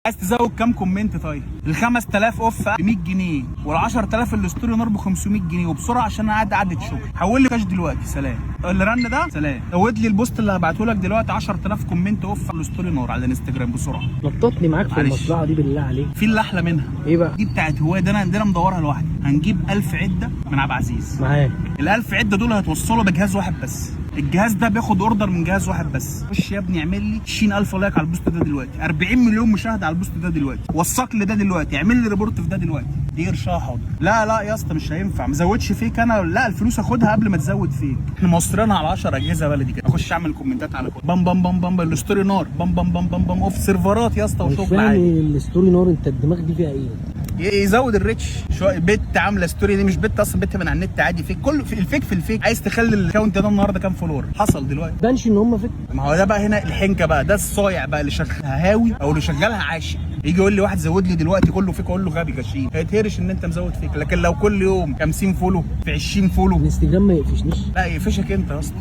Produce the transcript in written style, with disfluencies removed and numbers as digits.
عايز تزود كام كومنت؟ طيب ال 5000 اوف ب 100 جنيه وال 10000 الستوري نار ب 500 جنيه، وبسرعه عشان انا قاعد قعده شغل. حول لي كاش دلوقتي. سلام. اللي رن ده سلام. زود لي البوست اللي هبعته لك دلوقتي 10000 كومنت اوف الستوري نار على الانستجرام بسرعه. نططني معاك في معلش. المصلحه دي بالله عليك. في اللي احلى منها. ايه بقى؟ دي بتاعت هوايه، ده انا مدورها لوحدي. هنجيب 1000 عده من عبد العزيز معاك. ال 1000 عده دول هتوصلوا بجهاز واحد بس. الجهاز ده بياخد اوردر من جهاز واحد بس. خش يا ابني اعمل لي 20000 لايك على البوست ده دلوقتي، 40 مليون مشاهده على البوست ده دلوقتي، وثق لي ده دلوقتي، اعمل لي ريبورت في ده دلوقتي. دي قرشها حاضر. لا يا اسطى مش هينفع، ما زودش فيك انا. لا الفلوس اخدها قبل ما تزود فيك. احنا موصرينها على 10 اجهزه بلدي كده. اخش اعمل كومنتات على كل بام بام بام بام الستوري نار بام بام بام بام بام اوف سيرفرات يا اسطى مش وشغل فاهم عادي. الستوري نار، انت الدماغ دي فيها ايه؟ يزود الريتش شويه. بت عامله ستوري، دي مش بت اصلا، بت من على النت عادي. فيك كله في الفيك، في الفيك. عايز تخلي الاكونت ده النهارده كام فولور؟ حصل دلوقتي. بانش ان هم فيك. ما هو ده بقى هنا الحنكه بقى، ده الصايع بقى اللي شغالها هاوي او اللي شغالها عاشق. يجي يقول لي واحد زود لي دلوقتي كله فيك، اقول له غبي غشيم. هيتهرش ان انت مزود فيك. لكن لو كل يوم 50 فولو في 20 فولو الانستجرام ما يقفشنيش. لا يقفشك انت يا اسطى.